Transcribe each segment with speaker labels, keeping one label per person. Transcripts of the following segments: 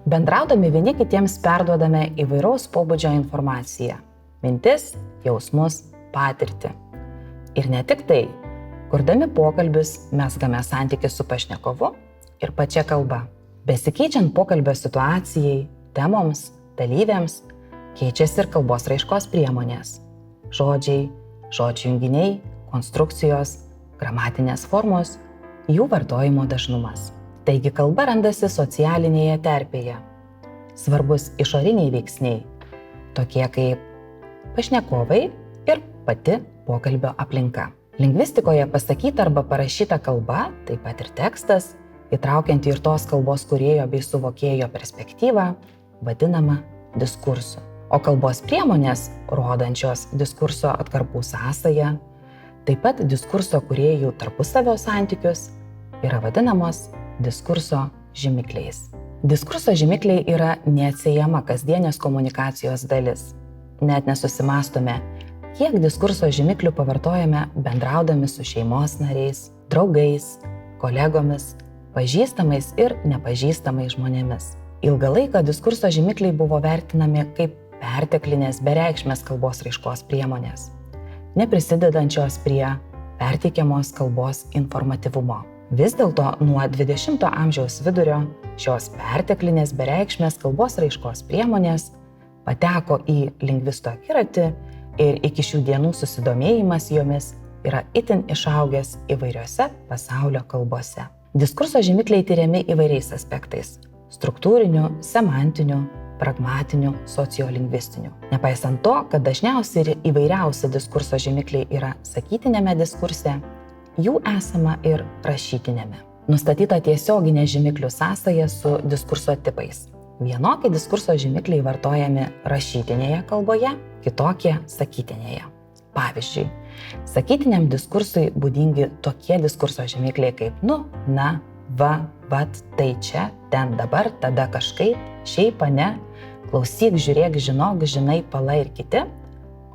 Speaker 1: Bendraudami vieni kitiems perduodame įvairaus pobūdžio informaciją – mintis, jausmus, patirtį. Ir ne tik tai, kurdami pokalbius mezgame santykį su pašnekovu ir pačia kalba. Besikeičiant pokalbio situacijai, temoms, dalyviams, keičiasi ir kalbos raiškos priemonės. Žodžiai, žodžių junginiai, konstrukcijos, gramatinės formos, jų vartojimo dažnumas. Taigi kalba randasi socialinėje terpėje. Svarbus išoriniai veiksniai, tokie kaip pašnekovai ir pati pokalbio aplinka. Lingvistikoje pasakyta arba parašyta kalba, taip pat ir tekstas, įtraukianti ir tos kalbos kūrėjo bei suvokėjo perspektyvą, vadinama diskursu. O kalbos priemonės, rodančios diskurso atkarpų sąsają, taip pat diskurso kūrėjų tarpusavio santykius, yra vadinamos diskurso žymikliais. Diskurso žymikliai yra neatsiejama kasdienės komunikacijos dalis. Net nesusimąstome, kiek diskurso žymiklių pavartojame bendraudami su šeimos nariais, draugais, kolegomis, pažįstamais ir nepažįstamais žmonėmis. Ilgą laiką diskurso žymikliai buvo vertinami kaip perteklinės bereikšmės kalbos raiškos priemonės, neprisidedančios prie perteikiamos kalbos informatyvumo. Vis dėlto nuo 20-ojo amžiaus vidurio šios perteklinės bereikšmės kalbos raiškos priemonės pateko į lingvisto akiratį ir iki šių dienų susidomėjimas jomis yra itin išaugęs įvairiose pasaulio kalbose. Diskurso žymikliai tiriami įvairiais aspektais – struktūriniu, semantiniu, pragmatiniu, sociolingvistiniu. Nepaisant to, kad dažniausiai ir įvairiausi diskurso žymikliai yra sakytiniame diskurse, jų esama ir rašytinėme. Nustatyta tiesioginė žymiklių sąsaja su diskurso tipais. Vienokie diskurso žymikliai vartojami rašytinėje kalboje, kitokie sakytinėje. Pavyzdžiui, sakytiniam diskursui būdingi tokie diskurso žymikliai kaip nu, na, va, vat, tai čia, ten, dabar, tada kažkaip, šiaip, ane, klausyk, žiūrėk, žinok, žinai, pala ir kiti.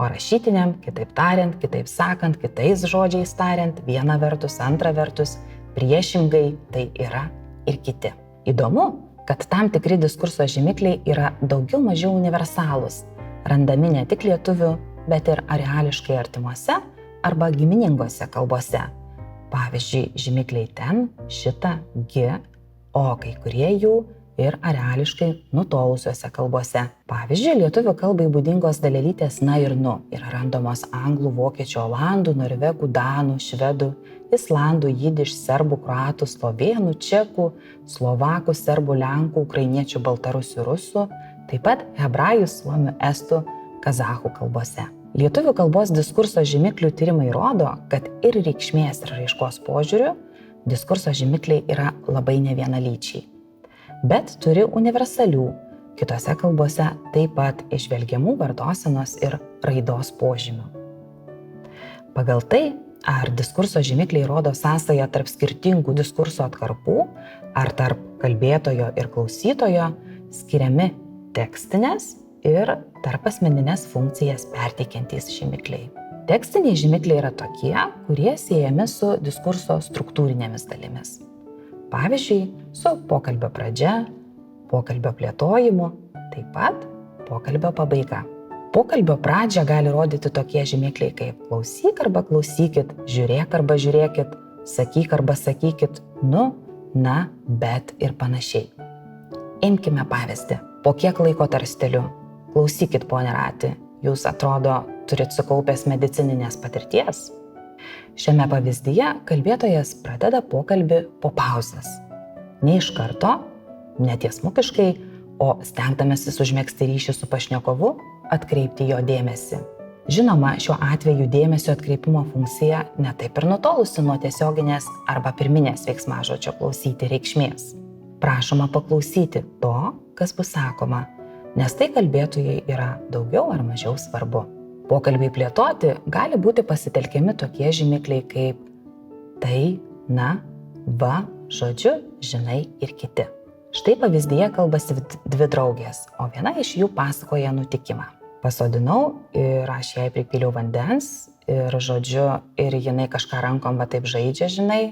Speaker 1: O rašytiniam, kitaip tariant, kitaip sakant, kitais žodžiais tariant, viena vertus, antra vertus, priešingai tai yra ir kiti. Įdomu, kad tam tikri diskurso žymikliai yra daugiau mažiau universalūs, randami ne tik lietuvių, bet ir areališkai artimuose arba giminingose kalbose. Pavyzdžiui, žymikliai ten, šita, gi, o kai kurie jų ir areališkai nutolusiuose kalbose. Pavyzdžiui, lietuvių kalbai būdingos dalelytės na ir nu yra randamos anglų, vokiečių, olandų, norvegų, danų, švedų, islandų, jidiš, serbų, kroatų, slovėnų, čekų, slovakų, serbų, lenkų, ukrainiečių, baltarusių, rusų, taip pat hebrajų, suomių, estų, kazachų kalbose. Lietuvių kalbos diskurso žymiklių tyrimai rodo, kad ir reikšmės ir raiškos požiūriu diskurso žymikliai yra labai nevienalyčiai, bet turi universalių, kitose kalbose taip pat įžvelgiamų vartosenos ir raidos požymių. Pagal tai, ar diskurso žymikliai rodo sąsają tarp skirtingų diskurso atkarpų, ar tarp kalbėtojo ir klausytojo, skiriami tekstinės ir tarpasmenines funkcijas perteikiantys žymikliai. Tekstiniai žymikliai yra tokie, kurie siejami su diskurso struktūrinėmis dalimis. Pavyzdžiui, su pokalbio pradžia, pokalbio plėtojimu, taip pat pokalbio pabaiga. Pokalbio pradžią gali rodyti tokie žymikliai kaip klausyk arba klausykit, žiūrėk arba žiūrėkit, sakyk arba sakykit, nu, na, bet ir panašiai. Imkime pavyzdį. Po kiek laiko tarsteliu. Klausykit, pone Rati, jūs atrodo turit sukaupęs medicininės patirties. Šiame pavyzdyje kalbėtojas pradeda pokalbį po pauzės. Ne iš karto, netiesmukiškai, o stengdamasis užmegzti ryšį su pašnekovu, atkreipti jo dėmesį. Žinoma, šiuo atveju dėmesio atkreipimo funkcija netaip ir nutolusi nuo tiesioginės arba pirminės veiksmažodžio klausyti reikšmės. Prašoma paklausyti to, kas bus sakoma, nes tai kalbėtojai yra daugiau ar mažiau svarbu. Pokalbiai plėtoti gali būti pasitelkiami tokie žymikliai kaip tai, na, va, žodžiu, žinai ir kiti. Štai pavyzdyje kalbasi dvi draugės, o viena iš jų pasakoja nutikimą. Pasodinau ir aš jai pripyliau vandens ir žodžiu, ir jinai kažką rankom va taip žaidžia, žinai,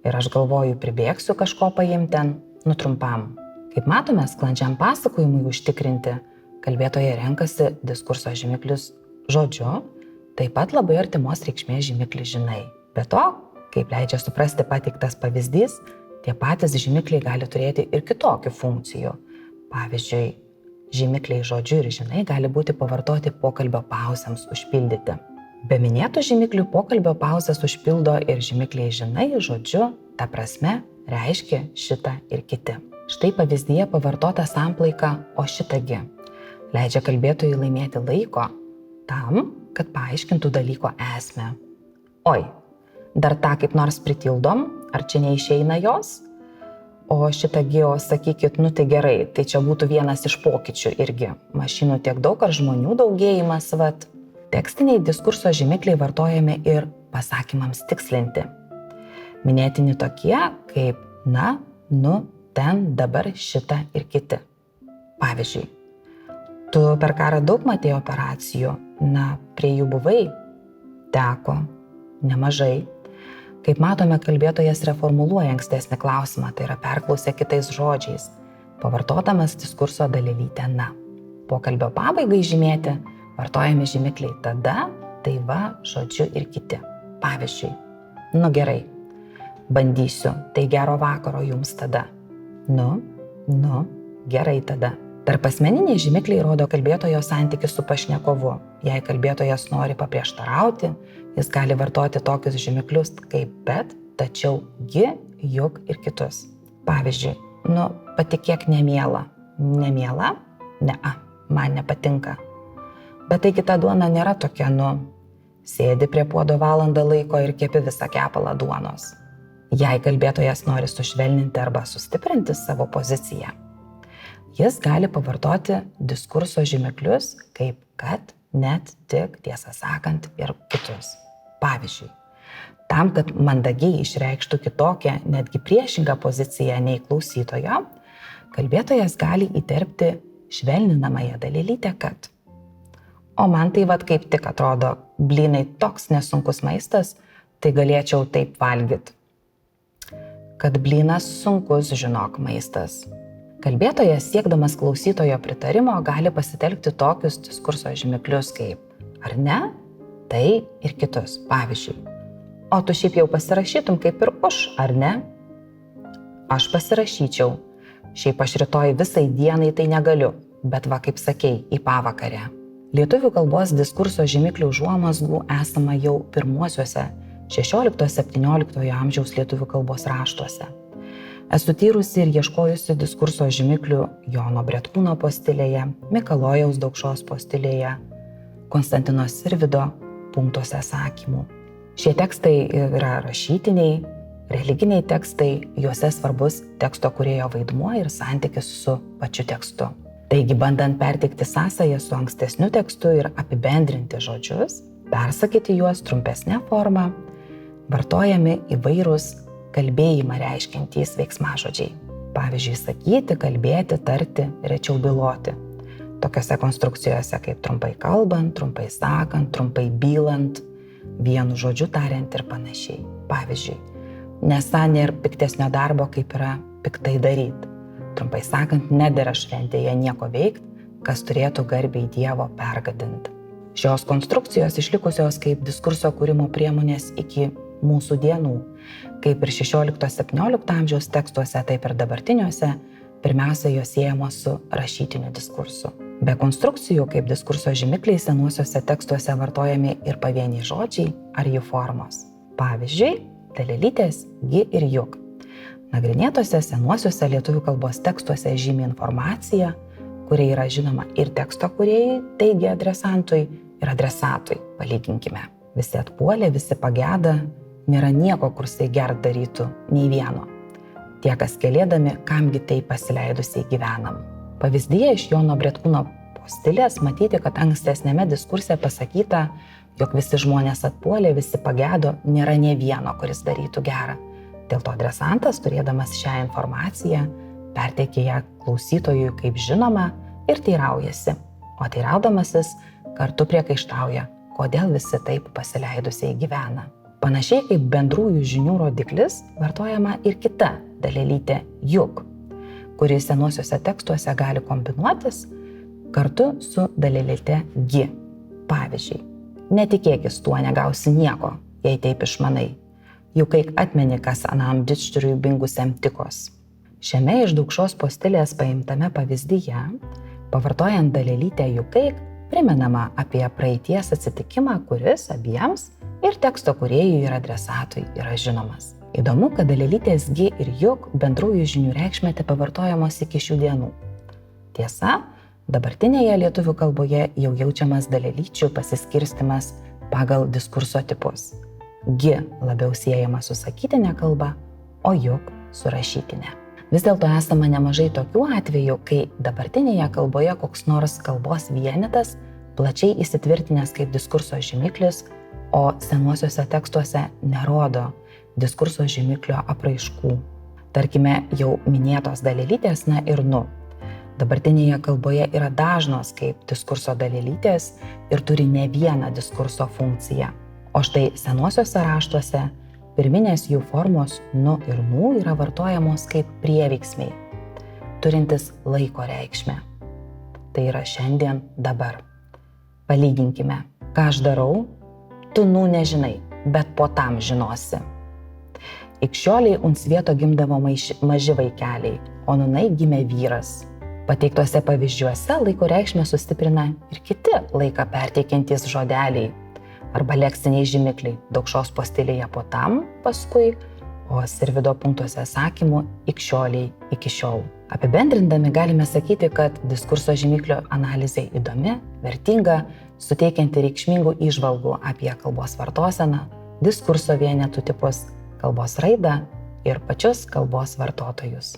Speaker 1: ir aš galvoju, pribėgsiu kažko paimti ten, trumpam. Kaip matome, sklandžiam pasakojimui užtikrinti, kalbėtoja renkasi diskurso žymiklius žodžiu, taip pat labai artimos reikšmės žymiklį žinai. Be to, kaip leidžia suprasti pateiktas pavyzdys, tie patys žymikliai gali turėti ir kitokių funkcijų. Pavyzdžiui, žymikliai žodžiu ir žinai gali būti pavartoti pokalbio pauzėms užpildyti. Be minėtų žymiklių pokalbio pauzės užpildo ir žymikliai žinai žodžiu, ta prasme, reiškia šitą ir kiti. Štai pavyzdyje pavartota samplaika o šitagi leidžia kalbėtojui laimėti laiko tam, kad paaiškintų dalyko esmę. Oi, dar tą kaip nors pritildom, ar čia neišeina jos? O šitagi, sakykit, tai gerai, tai čia būtų vienas iš pokyčių irgi. Mašinų tiek daug ar žmonių daugėjimas, vat. Tekstiniai diskurso žymikliai vartojami ir pasakymams tikslinti. Minėtini tokie kaip na, nu, ten, dabar, šita ir kiti. Pavyzdžiui, tu per karą daug matėjai operacijų, prie jų buvai? Teko, nemažai. Kaip matome, kalbėtojas reformuluoja ankstesnį klausimą, tai yra perklausė kitais žodžiais, pavartodamas diskurso dalelytę na. Pokalbio pabaigai žymėti vartojami žymikliai tada, tai va, žodžiu ir kiti. Pavyzdžiui, gerai, bandysiu, tai gero vakaro jums tada. Gerai tada. Tarpasmeniniai žymikliai rodo kalbėtojo santykį su pašnekovu. Jei kalbėtojas nori paprieštarauti, jis gali vartoti tokius žymiklius kaip bet, tačiau, gi, juk ir kitus. Pavyzdžiui, patikėk nemiela. Nemiela? Ne-a, man nepatinka. Bet tai kita duona nėra tokia, sėdi prie puodo valandą laiko ir kepi visą kepalą duonos. Jei kalbėtojas nori sušvelninti arba sustiprinti savo poziciją, jis gali pavartoti diskurso žymiklius kaip kad, net, tik, tiesą sakant ir kitus. Pavyzdžiui, tam, kad mandagiai išreikštų kitokią, netgi priešingą poziciją nei klausytojo, kalbėtojas gali įterpti švelninamąją dalelytę kad. O man tai kaip tik atrodo, blynai toks nesunkus maistas, tai galėčiau taip valgyti. Kad blynas sunkus, žinok, maistas. Kalbėtojas, siekdamas klausytojo pritarimo, gali pasitelkti tokius diskurso žymiklius kaip ar ne, tai ir kitus. Pavyzdžiui, o tu šiaip jau pasirašytum kaip ir už, ar ne? Aš pasirašyčiau. Šiaip aš rytoj visai dienai tai negaliu, bet va kaip sakei, į pavakarę. Lietuvių kalbos diskurso žymiklių užuomazgų esama jau pirmuosiuose 16-17 amžiaus lietuvių kalbos raštuose. Esu tyrusi ir ieškojusi diskurso žymiklių Jono Bretkūno postilėje, Mikalojaus Daukšos postilėje, Konstantino Sirvydo punktuose sakymų. Šie tekstai yra rašytiniai, religiniai tekstai, juose svarbus teksto kūrėjo vaidmuo ir santykis su pačiu tekstu. Taigi, bandant perteikti sąsają su ankstesniu tekstu ir apibendrinti žodžius, persakyti juos trumpesnę formą, vartojami įvairūs kalbėjimą reiškiantys veiksmažodžiai. Pavyzdžiui, sakyti, kalbėti, tarti, rečiau byloti. Tokiose konstrukcijose kaip trumpai kalbant, trumpai sakant, trumpai bylant, vienu žodžiu tariant ir panašiai. Pavyzdžiui, nesą nėra piktesnio darbo, kaip yra piktai daryti. Trumpai sakant, nedera šventėje nieko veikti, kas turėtų garbiai Dievo pergadinti. Šios konstrukcijos išlikusios kaip diskurso kūrimo priemonės iki mūsų dienų, kaip ir 16-17 amžiaus tekstuose, taip ir dabartiniuose, pirmiausia jos siejamos su rašytiniu diskursu. Be konstrukcijų kaip diskurso žymikliai senuosiuose tekstuose vartojami ir pavieniai žodžiai ar jų formos. Pavyzdžiui, dalelytės gi ir juk. Nagrinėtose senuosiuose lietuvių kalbos tekstuose žymi informacija, kuri yra žinoma ir teksto kūrėjai, taigi adresantui ir adresatui, palyginkime. Visi atpuolė, visi pageda, nėra nieko, kur tai gert darytų, nei vieno. Tie, kas kelėdami, kamgi tai pasileidusiai gyvenam. Pavyzdyje iš Jono Bretkūno postilės matyti, kad ankstesnėme diskurse pasakyta, jog visi žmonės atpuolė, visi pagedo, nėra nė vieno, kuris darytų gerą. Dėl to adresantas, turėdamas šią informaciją, perteikė ją klausytojui kaip žinoma ir teiraujasi, o teiraudamasis kartu priekaištauja, kodėl visi taip pasileidusiai gyvena. Panašiai kaip bendrųjų žinių rodiklis vartojama ir kita dalelytė juk, kuri senuosiuose tekstuose gali kombinuotis kartu su dalelyte gi. Pavyzdžiui, netikėkis tuo, negausi nieko, jei taip išmanai. Juk eik atmeni, kas anam didžturiui bingusiam tikos. Šiame iš Daukšos postilės paimtame pavyzdyje, pavartojant dalelytę juk eik, primenama apie praeities atsitikimą, kuris abiems ir teksto kūrėjui ir adresatui yra žinomas. Įdomu, kad dalelytės gi ir juk bendrųjų žinių reikšmė tepavartojamos iki šių dienų. Tiesa, dabartinėje lietuvių kalboje jau jaučiamas dalelyčių pasiskirstimas pagal diskurso tipus. Gi labiau siejama su sakytine kalba, o juk su rašytine. Vis dėlto esama nemažai tokių atvejų, kai dabartinėje kalboje koks nors kalbos vienetas plačiai įsitvirtinęs kaip diskurso žymiklis, o senuosiuose tekstuose nerodo diskurso žymiklio apraiškų. Tarkime, jau minėtos dalelytės na ir nu. Dabartinėje kalboje yra dažnos kaip diskurso dalelytės ir turi ne vieną diskurso funkciją. O štai senuosiuose raštuose pirminės jų formos nu ir nu yra vartojamos kaip prieveiksmiai, turintis laiko reikšmę. Tai yra šiandien, dabar. Palyginkime, ką aš darau, tu nu nežinai, bet po tam žinosi. Ikščioliai unsvieto gimdavo maži vaikeliai, o nunai gimė vyras. Pateiktuose pavyzdžiuose laiko reikšmę sustiprina ir kiti laiką perteikiantys žodeliai arba leksiniai žymikliai Daukšos postilėje po tam, paskui, o Sirvydo punktuose sakymu ikščioliai iki šiol. Apibendrindami galime sakyti, kad diskurso žymiklio analizė įdomi, vertinga, suteikianti reikšmingų įžvalgų apie kalbos vartoseną, diskurso vienetų tipus, kalbos raidą ir pačius kalbos vartotojus.